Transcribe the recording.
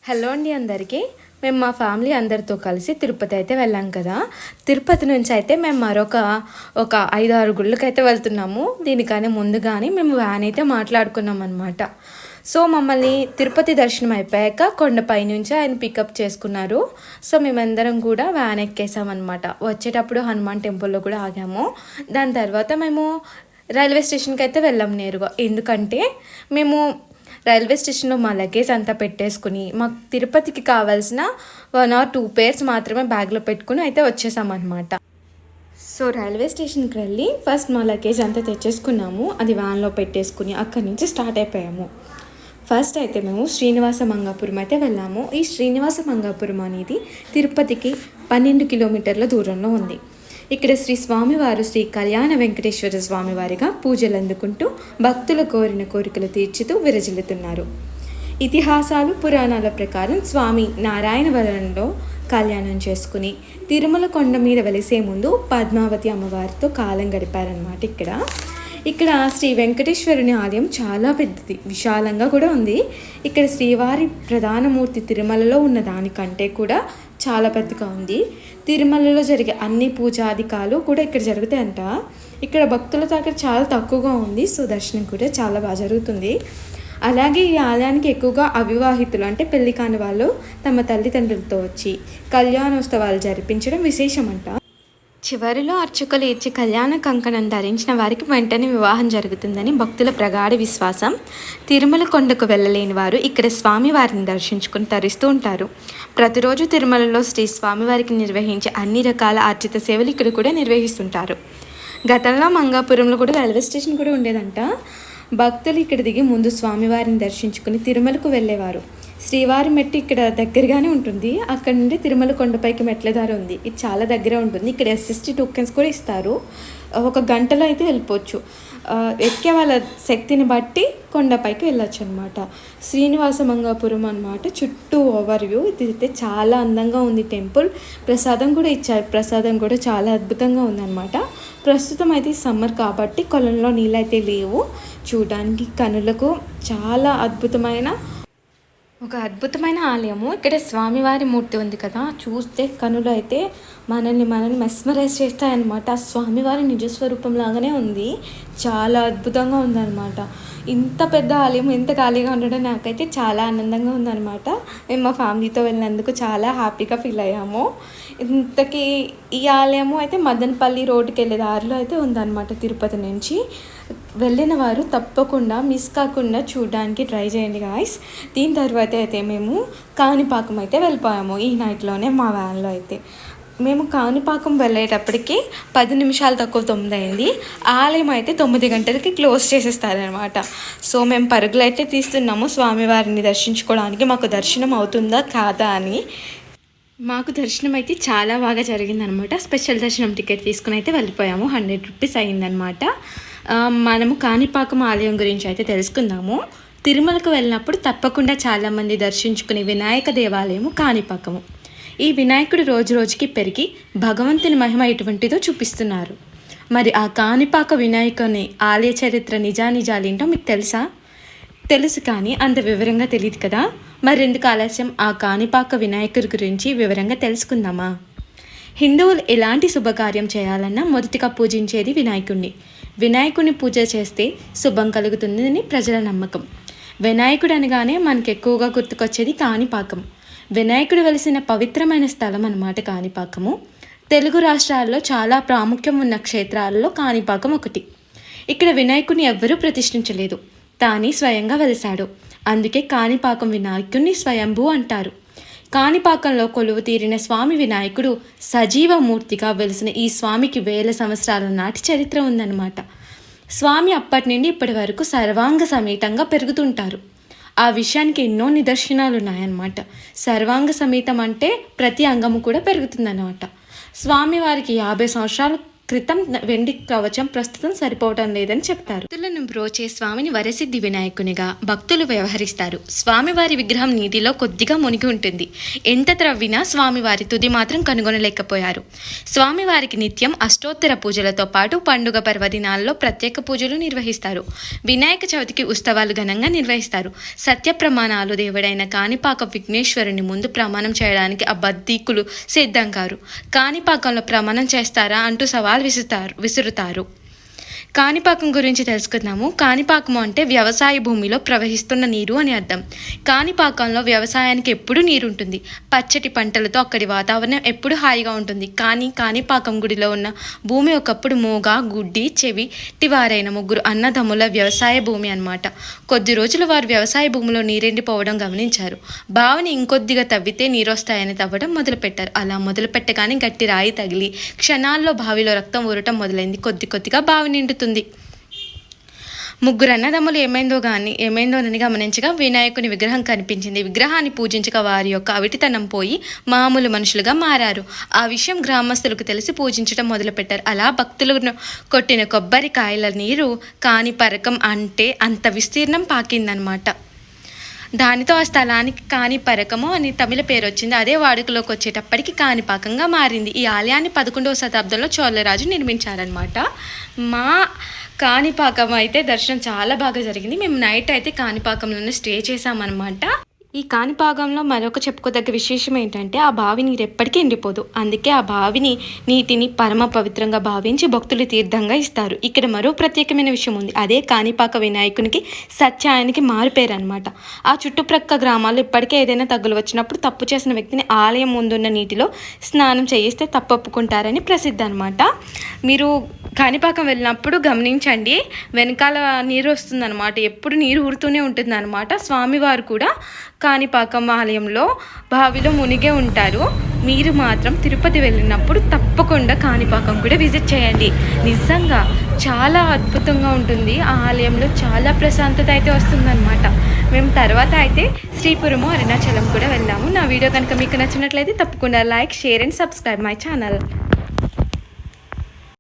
Hello అండి అందరికీ. మేము మా ఫ్యామిలీ అందరితో కలిసి తిరుపతి అయితే వెళ్ళాం కదా. తిరుపతి నుంచి అయితే మేము ఒక 5-6 గుళ్ళకైతే వెళ్తున్నాము. దీనికని ముందుగానే మేము వ్యాన్ అయితే మాట్లాడుకున్నాం అనమాట. సో మమ్మల్ని తిరుపతి దర్శనం అయిపోయాక కొండపై నుంచి ఆయన పికప్ చేసుకున్నారు. సో మేమందరం కూడా వ్యాన్ ఎక్కేసామన్నమాట. వచ్చేటప్పుడు హనుమాన్ టెంపుల్లో కూడా ఆగాము. దాని తర్వాత మేము రైల్వే స్టేషన్కి అయితే వెళ్ళాం నేరుగా. ఎందుకంటే మేము రైల్వే స్టేషన్లో మా లగేజ్ అంతా పెట్టేసుకుని మాకు తిరుపతికి కావాల్సిన 1 or 2 పేర్స్ మాత్రమే బ్యాగ్లో పెట్టుకుని అయితే వచ్చేసామన్నమాట. సో రైల్వే స్టేషన్కి వెళ్ళి ఫస్ట్ మా లగేజ్ అంతా తెచ్చేసుకున్నాము. అది వ్యాన్లో పెట్టేసుకుని అక్కడి నుంచి స్టార్ట్ అయిపోయాము. ఫస్ట్ అయితే మేము శ్రీనివాస మంగాపురం అయితే వెళ్ళాము. ఈ శ్రీనివాస మంగాపురం అనేది తిరుపతికి 12 కిలోమీటర్ల దూరంలో ఉంది. ఇక్కడ శ్రీ స్వామివారు శ్రీ కళ్యాణ వెంకటేశ్వర స్వామివారిగా పూజలు అందుకుంటూ భక్తుల కోరిన కోరికలు తీర్చుతూ విరజిల్లుతున్నారు. ఇతిహాసాలు పురాణాల ప్రకారం స్వామి నారాయణ వనంలో కళ్యాణం చేసుకుని తిరుమల కొండ మీద వెలిసే ముందు పద్మావతి అమ్మవారితో కాలం గడిపారనమాట. ఇక్కడ శ్రీ వెంకటేశ్వరుని ఆలయం చాలా పెద్దది, విశాలంగా కూడా ఉంది. ఇక్కడ శ్రీవారి ప్రధానమూర్తి తిరుమలలో ఉన్న దానికంటే కూడా చాలా పెద్దగా ఉంది. తిరుమలలో జరిగే అన్ని పూజాధికాలు కూడా ఇక్కడ జరుగుతాయంట. ఇక్కడ భక్తుల దగ్గర చాలా తక్కువగా ఉంది. సో దర్శనం కూడా చాలా బాగా జరుగుతుంది. అలాగే ఈ ఆలయానికి ఎక్కువగా అవివాహితులు అంటే పెళ్లి కాని వాళ్ళు తమ తల్లిదండ్రులతో వచ్చి కళ్యాణోత్సవాలు జరిపించడం విశేషమంట. చివరిలో అర్చకులు ఇచ్చి కళ్యాణ కంకణం ధరించిన వారికి వెంటనే వివాహం జరుగుతుందని భక్తుల ప్రగాఢ విశ్వాసం. తిరుమల కొండకు వెళ్ళలేని వారు ఇక్కడ స్వామివారిని దర్శించుకుని తరిస్తూ ఉంటారు. ప్రతిరోజు తిరుమలలో శ్రీ స్వామివారికి నిర్వహించే అన్ని రకాల ఆర్జిత సేవలు ఇక్కడ కూడా నిర్వహిస్తుంటారు. గతంలో మంగాపురంలో కూడా రైల్వే స్టేషన్ కూడా ఉండేదంట. భక్తులు ఇక్కడ దిగి ముందు స్వామివారిని దర్శించుకుని తిరుమలకు వెళ్ళేవారు. శ్రీవారి మెట్టు ఇక్కడ దగ్గరగానే ఉంటుంది. అక్కడ నుండి తిరుమల కొండపైకి మెట్ల దారి ఉంది. ఇది చాలా దగ్గర ఉంటుంది. ఇక్కడ SST టోకెన్స్ కూడా ఇస్తారు. 1 గంటలో అయితే వెళ్ళిపోవచ్చు. ఎక్కే వాళ్ళ శక్తిని బట్టి కొండపైకి వెళ్ళొచ్చు అనమాట. శ్రీనివాస మంగాపురం అనమాట. చుట్టూ ఓవర్వ్యూ. ఇది అయితే చాలా అందంగా ఉంది టెంపుల్. ప్రసాదం కూడా ఇచ్చారు. ప్రసాదం కూడా చాలా అద్భుతంగా ఉందన్నమాట. ప్రస్తుతం అయితే సమ్మర్ కాబట్టి కొలంలో నీళ్ళు అయితే లేవు. చూడడానికి కనులకు చాలా అద్భుతమైన ఆలయము. ఇక్కడ స్వామివారి మూర్తి ఉంది కదా, చూస్తే కనులు అయితే మనల్ని మెస్మరైజ్ చేస్తాయన్నమాట. ఆ స్వామివారి నిజస్వరూపం లాగానే ఉంది. చాలా అద్భుతంగా ఉందన్నమాట. ఇంత పెద్ద ఆలయం ఎంత ఖాళీగా ఉండడం నాకైతే చాలా ఆనందంగా ఉందన్నమాట. మేము మా ఫ్యామిలీతో వెళ్ళినందుకు చాలా హ్యాపీగా ఫీల్ అయ్యాము. ఇంతకీ ఈ ఆలయము అయితే మదనపల్లి రోడ్డుకి వెళ్ళే దారిలో అయితే ఉందన్నమాట. తిరుపతి నుంచి వెళ్ళిన వారు తప్పకుండా మిస్ కాకుండా చూడడానికి ట్రై చేయండి గాయ్స్. దీని తర్వాత అయితే మేము కాణిపాకం అయితే వెళ్ళిపోయాము. ఈ నైట్లోనే మా వ్యాన్లో అయితే మేము కాణిపాకం వెళ్ళేటప్పటికి 10 నిమిషాలు తక్కువ 9 అయింది. ఆలయం అయితే 9 గంటలకి క్లోజ్ చేసేస్తారనమాట. సో మేము పరుగులు అయితే తీస్తున్నాము స్వామివారిని దర్శించుకోవడానికి. మాకు దర్శనం అవుతుందా కాదా అని. మాకు దర్శనం అయితే చాలా బాగా జరిగిందనమాట. స్పెషల్ దర్శనం టికెట్ తీసుకుని అయితే వెళ్ళిపోయాము. 100 రూపీస్ అయిందనమాట. మనము కాణిపాకం ఆలయం గురించి అయితే తెలుసుకుందాము. తిరుమలకు వెళ్ళినప్పుడు తప్పకుండా చాలామంది దర్శించుకునే వినాయక దేవాలయము కాణిపాకము. ఈ వినాయకుడు రోజు రోజుకి పెరిగి భగవంతుని మహిమ ఎటువంటిదో చూపిస్తున్నారు. మరి ఆ కాణిపాక వినాయకుని ఆలయ చరిత్ర నిజానిజాలేంటో మీకు తెలుసు కానీ అంత వివరంగా తెలియదు కదా. మరెందుకు ఆలస్యం, ఆ కాణిపాక వినాయకుడి గురించి వివరంగా తెలుసుకుందామా. హిందువులు ఎలాంటి శుభకార్యం చేయాలన్నా మొదటిగా పూజించేది వినాయకుడిని పూజ చేస్తే శుభం కలుగుతుందని ప్రజల నమ్మకం. వినాయకుడు అనగానే మనకు ఎక్కువగా గుర్తుకొచ్చేది కాణిపాకం. వినాయకుడు వెలిసిన పవిత్రమైన స్థలం అన్నమాట కాణిపాకము. తెలుగు రాష్ట్రాల్లో చాలా ప్రాముఖ్యం ఉన్న క్షేత్రాలలో కాణిపాకం ఒకటి. ఇక్కడ వినాయకుడిని ఎవ్వరూ ప్రతిష్ఠించలేదు, తానే స్వయంగా వెలిశాడు. అందుకే కాణిపాకం వినాయకుడిని స్వయంభూ అంటారు. కాణిపాకంలో కొలువు తీరిన స్వామి వినాయకుడు సజీవ మూర్తిగా వెలిసిన ఈ స్వామికి 1000 సంవత్సరాల నాటి చరిత్ర ఉందన్నమాట. స్వామి అప్పటి నుండి ఇప్పటి వరకు సర్వాంగ సమేతంగా పెరుగుతుంటారు. ఆ విషయానికి ఎన్నో నిదర్శనాలు ఉన్నాయన్నమాట. సర్వాంగ సమేతం అంటే ప్రతి అంగము కూడా పెరుగుతుందన్నమాట. స్వామివారికి 50 సంవత్సరాలు క్రితం వెండి కవచం ప్రస్తుతం సరిపోవటం లేదని చెప్తారు. భక్తులను బ్రోచే స్వామిని వరసిద్ధి వినాయకునిగా భక్తులు వ్యవహరిస్తారు. స్వామివారి విగ్రహం నీటిలో కొద్దిగా మునిగి ఉంటుంది. ఎంత త్రవ్వినా స్వామివారి తుది మాత్రం కనుగొనలేకపోయారు. స్వామివారికి నిత్యం అష్టోత్తర పూజలతో పాటు పండుగ పర్వదినాల్లో ప్రత్యేక పూజలు నిర్వహిస్తారు. వినాయక చవితికి ఉత్సవాలు ఘనంగా నిర్వహిస్తారు. సత్య ప్రమాణాలు దేవుడైన కాణిపాక విఘ్నేశ్వరుని ముందు ప్రమాణం చేయడానికి ఆ బద్దీకులు సిద్ధం కారు. కాణిపాకంలో ప్రమాణం చేస్తారా అంటూ సవాల్ విసురుతారు. కాణిపాకం గురించి తెలుసుకుందాము. కాణిపాకము అంటే వ్యవసాయ భూమిలో ప్రవహిస్తున్న నీరు అని అర్థం. కాణిపాకంలో వ్యవసాయానికి ఎప్పుడూ నీరు ఉంటుంది. పచ్చటి పంటలతో అక్కడి వాతావరణం ఎప్పుడు హాయిగా ఉంటుంది. కానీ కాణిపాకం గుడిలో ఉన్న భూమి ఒకప్పుడు మూగ, గుడ్డి, చెవిటి వారైన ముగ్గురు అన్నదమ్ముల వ్యవసాయ భూమి అన్నమాట. కొద్ది రోజులు వారు వ్యవసాయ భూమిలో నీరెండిపోవడం గమనించారు. బావిని ఇంకొద్దిగా తవ్వితే నీరు వస్తాయని తవ్వడం మొదలుపెట్టారు. అలా మొదలుపెట్టగానే గట్టి రాయి తగిలి క్షణాల్లో బావిలో రక్తం ఊరటం మొదలైంది. కొద్ది కొద్దిగా బావి నిండుతుంది. ముగ్గురు అన్నదమ్ములు ఏమైందోనని గమనించగా వినాయకుని విగ్రహం కనిపించింది. విగ్రహాన్ని పూజించగా వారి యొక్క అవిటితనం పోయి మామూలు మనుషులుగా మారారు. ఆ విషయం గ్రామస్తులకు తెలిసి పూజించడం మొదలుపెట్టారు. అలా భక్తులను కొట్టిన కొబ్బరికాయల నీరు కాణిపరకం అంటే అంత విస్తీర్ణం పాకిందనమాట. దానితో ఆ స్థలానికి కాణిపరకము అని తమిళ పేరు వచ్చింది. అదే వాడుకలోకి వచ్చేటప్పటికి కాణిపాకంగా మారింది. ఈ ఆలయాన్ని 11వ శతాబ్దంలో చోళరాజు నిర్మించారనమాట. మా కాణిపాకం అయితే దర్శనం చాలా బాగా జరిగింది. మేము నైట్ అయితే కాణిపాకంలోనే స్టే చేసామన్నమాట. ఈ కాణిపాకంలో మరొక చెప్పుకోదగ్గ విశేషం ఏంటంటే ఆ బావి నీరు ఎప్పటికీ ఎండిపోదు. అందుకే ఆ బావిని నీటిని పరమ పవిత్రంగా భావించి భక్తులు తీర్థంగా ఇస్తారు. ఇక్కడ మరో ప్రత్యేకమైన విషయం ఉంది. అదే కాణిపాక వినాయకునికి సత్యాయనికి మారుపేరు అనమాట. ఆ చుట్టుప్రక్క గ్రామాల్లో ఇప్పటికే ఏదైనా తగ్గులు వచ్చినప్పుడు తప్పు చేసిన వ్యక్తిని ఆలయం ముందున్న నీటిలో స్నానం చేయిస్తే తప్పు ఒప్పుకుంటారని ప్రసిద్ధి అనమాట. మీరు కాణిపాకం వెళ్ళినప్పుడు గమనించండి, వెనకాల నీరు వస్తుందన్నమాట. ఎప్పుడు నీరు ఊరుతూనే ఉంటుందన్నమాట. స్వామివారు కూడా కాణిపాకం ఆలయంలో బావిలో మునిగే ఉంటారు. మీరు మాత్రం తిరుపతి వెళ్ళినప్పుడు తప్పకుండా కాణిపాకం కూడా విజిట్ చేయండి. నిజంగా చాలా అద్భుతంగా ఉంటుంది. ఆ ఆలయంలో చాలా ప్రశాంతత అయితే వస్తుందన్నమాట. మేము తర్వాత అయితే శ్రీపురము, అరుణాచలం కూడా వెళ్ళాము. నా వీడియో కనుక మీకు నచ్చినట్లయితే తప్పకుండా like, share and subscribe my channel.